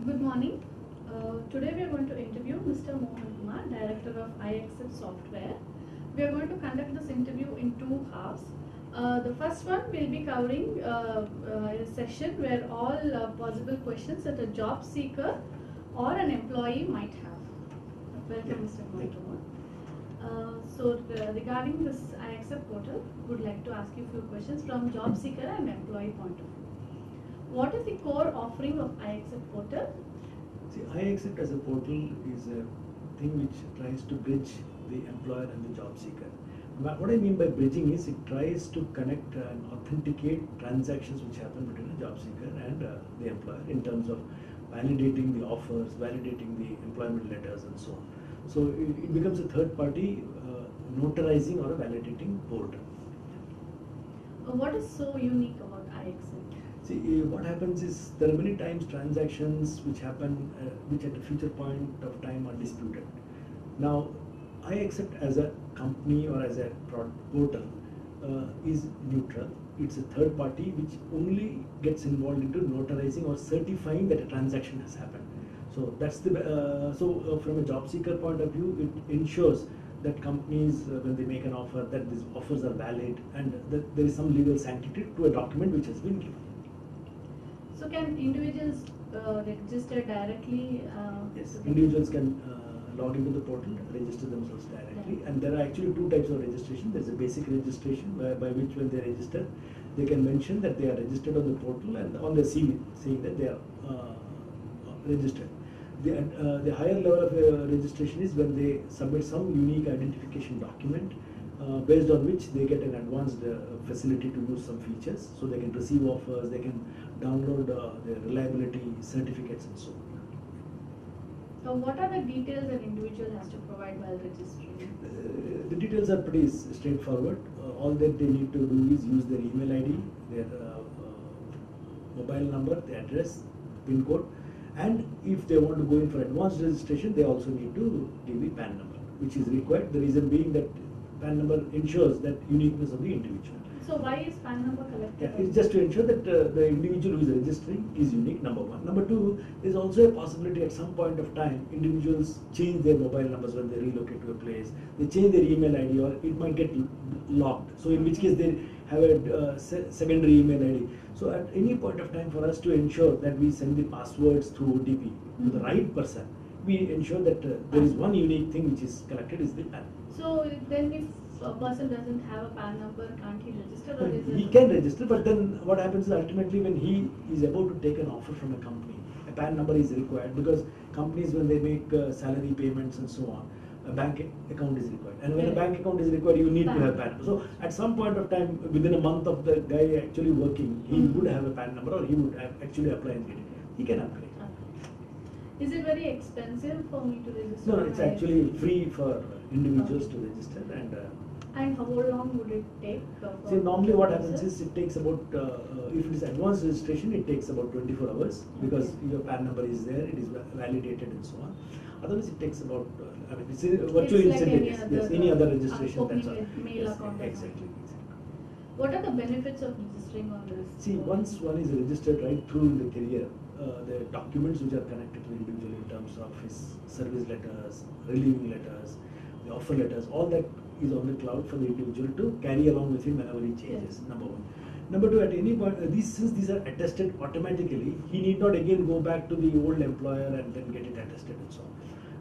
Good morning. Today we are going to interview Mr. Mohan Kumar, Director of iAccept Software. We are going to conduct this interview in two halves. The first one will be covering a session where all possible questions that a job seeker or an employee might have. Welcome, Mr. Mohan Kumar. Regarding this iAccept portal, would like to ask you a few questions from job seeker and employee point of view. What is the core offering of iAccept portal? See, iAccept as a portal is a thing which tries to bridge the employer and the job seeker. What I mean by bridging is it tries to connect and authenticate transactions which happen between a job seeker and the employer in terms of validating the offers, validating the employment letters and so on. So it becomes a third party notarizing or a validating portal. What is so unique about iAccept? See, what happens is there are many times transactions which happen which at a future point of time are disputed. Now, iAccept as a company or as a portal is neutral. It's a third party which only gets involved into notarizing or certifying that a transaction has happened. So that's the from a job seeker point of view, it ensures that companies when they make an offer that these offers are valid and that there is some legal sanctity to a document which has been given. So can individuals register directly? Yes, individuals can log into the portal, register themselves directly, and there are actually two types of registration. There is a basic registration by which when they register, they can mention that they are registered on the portal and on their CV saying that they are registered. The higher level of registration is when they submit some unique identification document based on which they get an advanced facility to use some features, so they can receive offers, they can download their reliability certificates and so on. So what are the details an individual has to provide while registering? The details are pretty straightforward. All that they need to do is use their email ID, their mobile number, the address, PIN code, and if they want to go in for advanced registration, they also need to give the PAN number, which is required. The reason being that PAN number ensures that uniqueness of the individual. So why is PAN number collected? Yeah, it's just to ensure that the individual who is registering is unique, number one. Number two, there's also a possibility at some point of time, individuals change their mobile numbers when they relocate to a place, they change their email ID or it might get locked. So in which case they have a secondary email ID. So at any point of time for us to ensure that we send the passwords through OTP to the right person, we ensure that there is one unique thing which is collected is the PAN. So then if a person doesn't have a PAN number, can't he register? Or is he can register, but then what happens is ultimately when he is about to take an offer from a company, a PAN number is required because companies when they make salary payments and so on, a bank account is required. And when a bank account is required, you need to have PAN number. So at some point of time, within a month of the guy actually working, he would have a PAN number or he would have actually apply and get it. He can upgrade. Is it very expensive for me to register? No, it's actually free for individuals to register and how long would it take? See, normally what happens is it takes about, if it is advanced registration, it takes about 24 hours because your PAN number is there, it is validated and so on. Otherwise, it takes about, I mean, it's virtually like instantaneous. Any other registration, that's all. Mail account. Exactly. What are the benefits of registering on this? See, once one is registered right through in the career, the documents which are connected to the individual in terms of his service letters, relieving letters, the offer letters, all that is on the cloud for the individual to carry along with him whenever he changes, number one. Number two, at any point, since these are attested automatically, he need not again go back to the old employer and then get it attested and so on.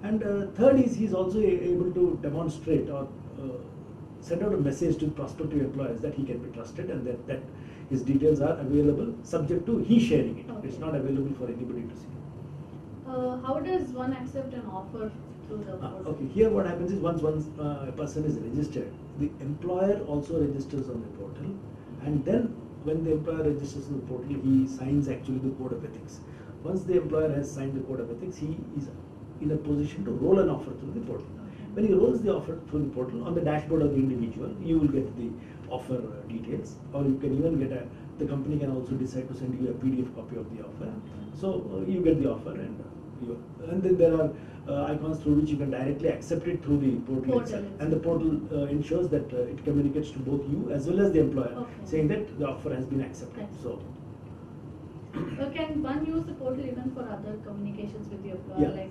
And third is he is also able to demonstrate or send out a message to prospective employers that he can be trusted and that his details are available subject to he sharing it. Okay. It's not available for anybody to see. How does one accept an offer through the portal? Okay, here what happens is once a person is registered, the employer also registers on the portal, and then when the employer registers on the portal, he signs actually the code of ethics. Once the employer has signed the code of ethics, he is in a position to roll an offer through the portal. When he rolls the offer through the portal, on the dashboard of the individual, you will get the offer details, or you can even get the company can also decide to send you a PDF copy of the offer. So you get the offer and then there are icons through which you can directly accept it through the portal itself. And the portal ensures that it communicates to both you as well as the employer, saying that the offer has been accepted. So Can one use the portal even for other communication? Yeah. like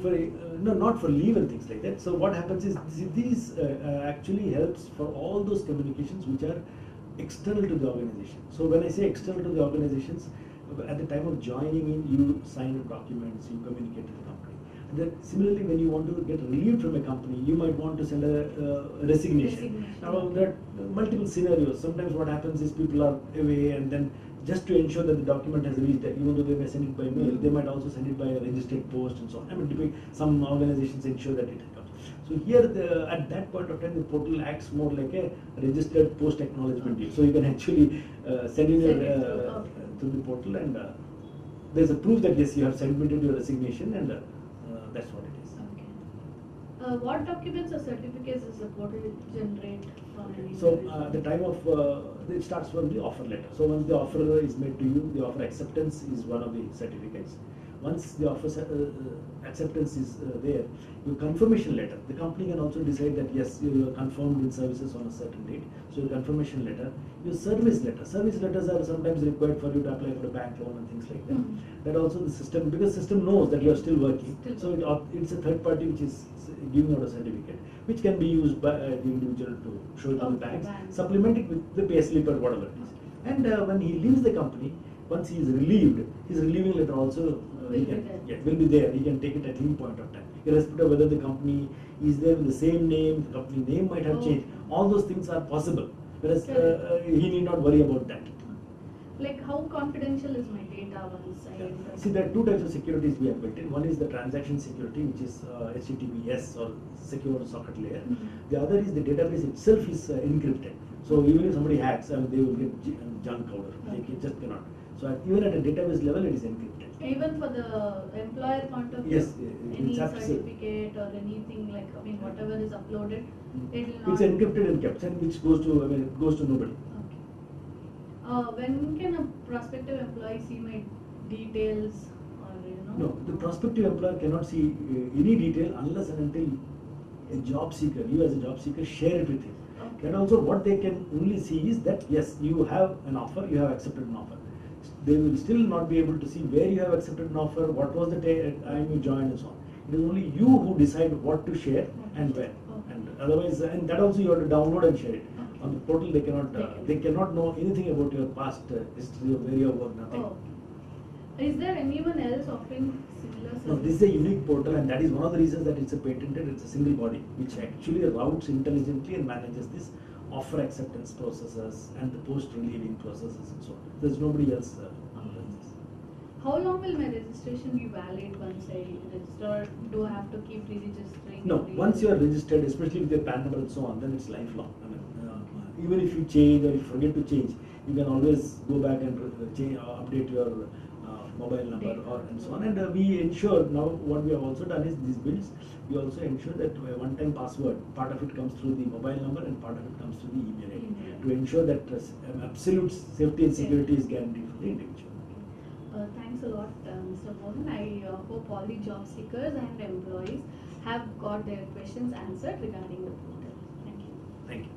For no, not for leave and things like that. So what happens is these actually helps for all those communications which are external to the organization. So when I say external to the organizations, at the time of joining in, you sign documents, you communicate to the company. And then similarly, when you want to get relieved from a company, you might want to send a resignation. Now there are multiple scenarios. Sometimes what happens is people are away, and then just to ensure that the document has reached there, even though they may send it by mail, they might also send it by a registered post and so on. I mean, some organizations ensure that it comes. So here, at that point of time, the portal acts more like a registered post acknowledgement deal. So you can actually send in Send your it through, okay. through the portal, and there's a proof that yes, you have submitted your resignation, and that's what it is. Okay. What documents or certificates does the portal generate from an So individual? at the time of it starts from the offer letter. So once the offer is made to you, the offer acceptance is one of the certificates. Once the offer acceptance is there, your confirmation letter. The company can also decide that yes, you are confirmed in services on a certain date. So your confirmation letter, your service letter. Service letters are sometimes required for you to apply for a bank loan and things like that. That also the system, because system knows that you are still working. So it's a third party which is giving out a certificate, which can be used by the individual to show it to the banks, supplement it with the payslip or whatever it is. And when he leaves the company, once he is relieved, his relieving letter also will be there. He can take it at any point of time, irrespective of whether the company is there with the same name, the company name might have changed. All those things are possible, whereas he need not worry about that. Like how confidential is my data once I enter? See, there are two types of securities we have built in. One is the transaction security, which is HTTPS or secure socket layer. The other is the database itself is encrypted. So even if somebody hacks, they will get junk out of it. They just cannot. So even at a database level, it is encrypted. Even for the employer point of view, Yes, any it's absolute. certificate or anything like, I mean, whatever is uploaded, it will not. It's encrypted and kept, and which goes to, it goes to nobody. Okay. When can a prospective employee see my details or No, the prospective employer cannot see any detail unless and until a job seeker, you as a job seeker, share it with him. Okay. And also what they can only see is that yes, you have an offer, you have accepted an offer. They will still not be able to see where you have accepted an offer, what was the time you joined and so on. It is only you who decide what to share and where. And otherwise, and that also you have to download and share it. On the portal, they cannot know anything about your past history of where you have worked, nothing. Oh. Is there anyone else offering similar services? No, this is a unique portal, and that is one of the reasons that it's a patented. It's a single body which actually routes intelligently and manages this offer acceptance processes and the post relieving processes and so on. There's nobody else who does this. How long will my registration be valid once I register? Do I have to keep re-registering? No, once you are registered, especially with your PAN number and so on, then it's lifelong. I mean, even if you change or if you forget to change, you can always go back and update your mobile number and so on. And we ensure now what we have also done is these builds. We also ensure that a one-time password, part of it comes through the mobile number and part of it comes through the email ID to ensure that absolute safety and security is guaranteed for the individual. Thanks a lot, Mr. Mohan. I hope all the job seekers and employees have got their questions answered regarding the portal. Thank you. Thank you.